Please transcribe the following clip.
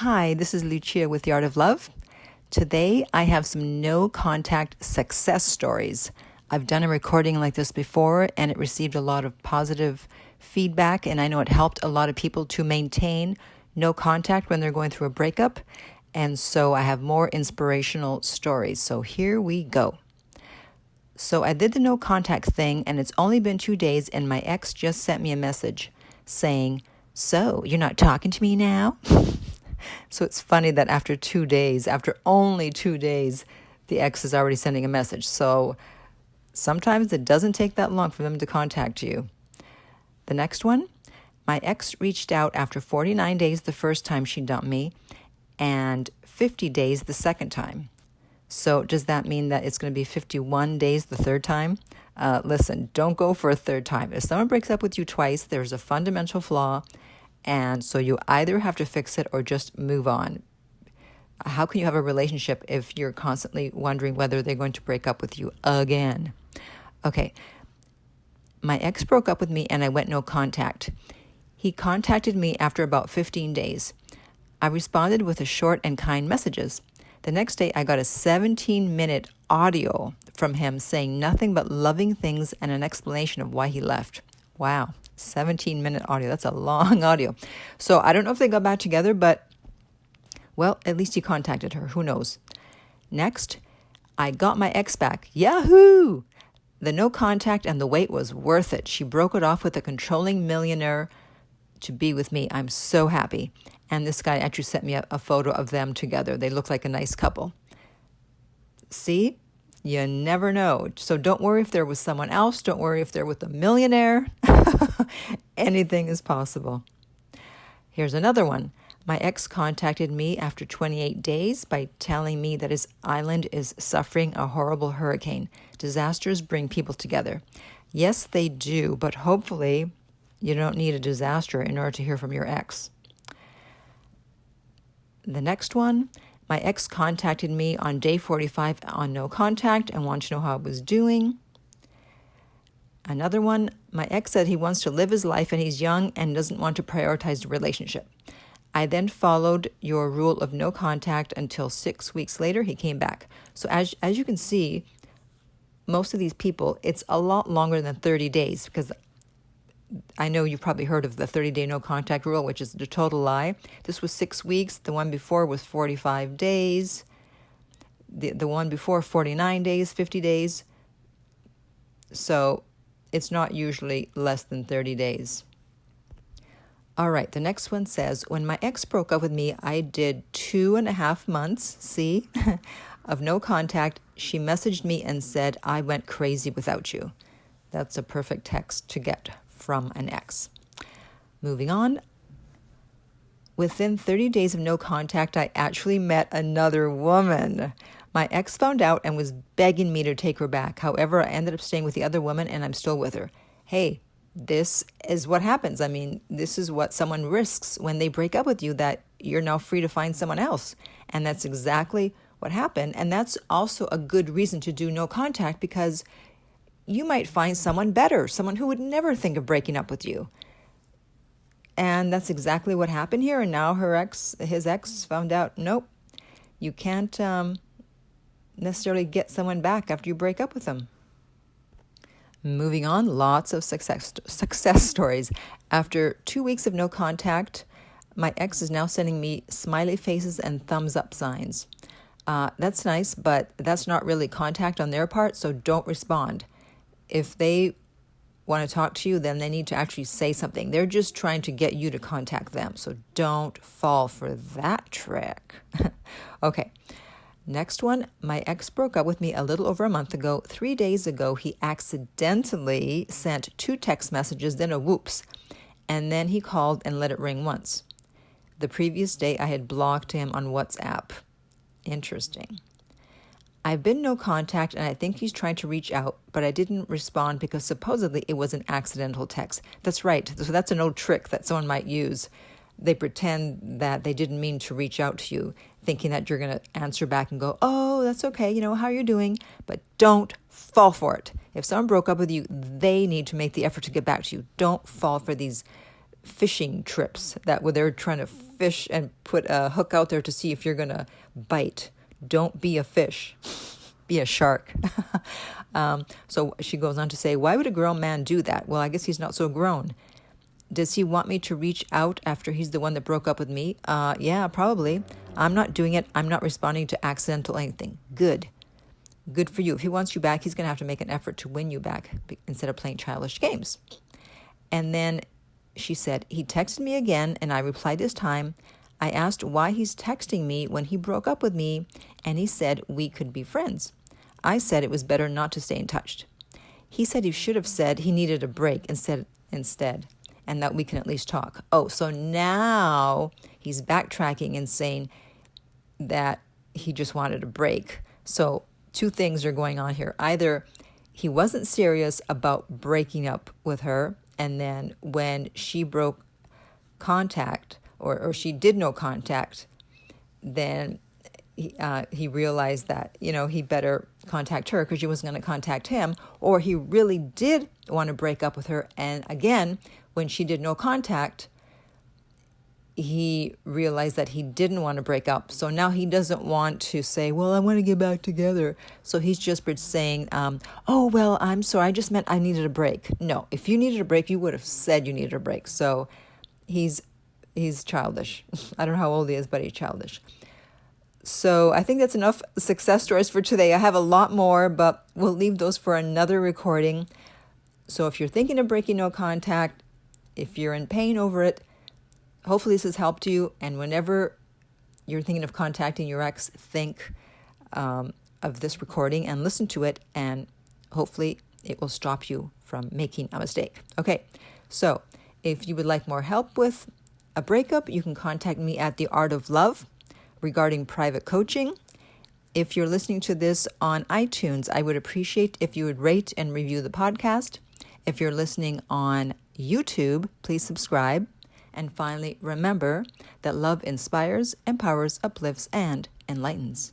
Hi, this is Lucia with The Art of Love. Today I have some no contact success stories. I've done a recording like this before and it received a lot of positive feedback, and I know it helped a lot of people to maintain no contact when they're going through a breakup. And so I have more inspirational stories. So here we go. So I did the no contact thing and it's only been 2 days, and my ex just sent me a message saying, "So you're not talking to me now?" So it's funny that after only 2 days, the ex is already sending a message. So sometimes it doesn't take that long for them to contact you. The next one, my ex reached out after 49 days the first time she dumped me and 50 days the second time. So does that mean that it's going to be 51 days the third time? Listen, don't go for a third time. If someone breaks up with you twice, there's a fundamental flaw. And so you either have to fix it or just move on. How can you have a relationship if you're constantly wondering whether they're going to break up with you again? Okay, my ex broke up with me and I went no contact. He contacted me after about 15 days. I responded with a short and kind messages. The next day, I got a 17-minute audio from him saying nothing but loving things and an explanation of why he left. Wow. 17-minute audio. That's a long audio. So I don't know if they got back together, but, well, at least he contacted her. Who knows? Next, I got my ex back. Yahoo! The no contact and the wait was worth it. She broke it off with a controlling millionaire to be with me. I'm so happy. And this guy actually sent me a photo of them together. They look like a nice couple. See? You never know. So don't worry if they're with someone else. Don't worry if they're with a millionaire. Anything is possible. Here's another one. My ex contacted me after 28 days by telling me that his island is suffering a horrible hurricane. Disasters bring people together. Yes, they do, but hopefully you don't need a disaster in order to hear from your ex. The next one. My ex contacted me on day 45 on no contact and wanted to know how I was doing. Another one, my ex said he wants to live his life and he's young and doesn't want to prioritize the relationship. I then followed your rule of no contact until 6 weeks later he came back. So as you can see, most of these people, it's a lot longer than 30 days because I know you've probably heard of the 30-day no contact rule, which is a total lie. This was 6 weeks. The one before was 45 days. The one before, 49 days, 50 days. So it's not usually less than 30 days. All right, the next one says, when my ex broke up with me, I did 2.5 months, see, of no contact. She messaged me and said, I went crazy without you. That's a perfect text to get from an ex. Moving on. Within 30 days of no contact, I actually met another woman. My ex found out and was begging me to take her back. However, I ended up staying with the other woman and I'm still with her. Hey, this is what happens. I mean, this is what someone risks when they break up with you, that you're now free to find someone else. And that's exactly what happened. And that's also a good reason to do no contact, because you might find someone better, someone who would never think of breaking up with you. And that's exactly what happened here. And now his ex found out, nope, you can't necessarily get someone back after you break up with them. Moving on, lots of success stories. After 2 weeks of no contact, my ex is now sending me smiley faces and thumbs up signs. That's nice, but that's not really contact on their part, so don't respond. If they want to talk to you, then they need to actually say something. They're just trying to get you to contact them. So don't fall for that trick. Okay. Next one. My ex broke up with me a little over a month ago. 3 days ago, he accidentally sent 2 text messages, then a whoops. And then he called and let it ring once. The previous day, I had blocked him on WhatsApp. Interesting. I've been no contact and I think he's trying to reach out, but I didn't respond because supposedly it was an accidental text. That's right. So that's an old trick that someone might use. They pretend that they didn't mean to reach out to you, thinking that you're going to answer back and go, oh, that's okay, how you're doing. But don't fall for it. If someone broke up with you, they need to make the effort to get back to you. Don't fall for these fishing trips that where they're trying to fish and put a hook out there to see if you're going to bite. Don't be a fish. Be a shark. So she goes on to say, why would a grown man do that? Well, I guess he's not so grown. Does he want me to reach out after he's the one that broke up with me? Yeah, probably. I'm not doing it. I'm not responding to accidental anything. Good. Good for you. If he wants you back, he's going to have to make an effort to win you back instead of playing childish games. And then she said, he texted me again, and I replied this time. I asked why he's texting me when he broke up with me, and he said we could be friends. I said it was better not to stay in touch. He said he should have said he needed a break instead, and that we can at least talk. Oh, so now he's backtracking and saying that he just wanted a break. So two things are going on here. Either he wasn't serious about breaking up with her, and then when she broke contact, or she did no contact, then he realized that, he better contact her because she wasn't going to contact him. Or he really did want to break up with her. And again, when she did no contact, he realized that he didn't want to break up. So now he doesn't want to say, well, I want to get back together. So he's just saying, oh, well, I'm sorry. I just meant I needed a break. No, if you needed a break, you would have said you needed a break. So he's childish. I don't know how old he is, but he's childish. So I think that's enough success stories for today. I have a lot more, but we'll leave those for another recording. So if you're thinking of breaking no contact, if you're in pain over it, hopefully this has helped you. And whenever you're thinking of contacting your ex, think of this recording and listen to it, and hopefully it will stop you from making a mistake. Okay, so if you would like more help with a breakup, you can contact me at The Art of Love regarding private coaching. If you're listening to this on iTunes, I would appreciate if you would rate and review the podcast. If you're listening on YouTube, please subscribe. And finally, remember that love inspires, empowers, uplifts, and enlightens.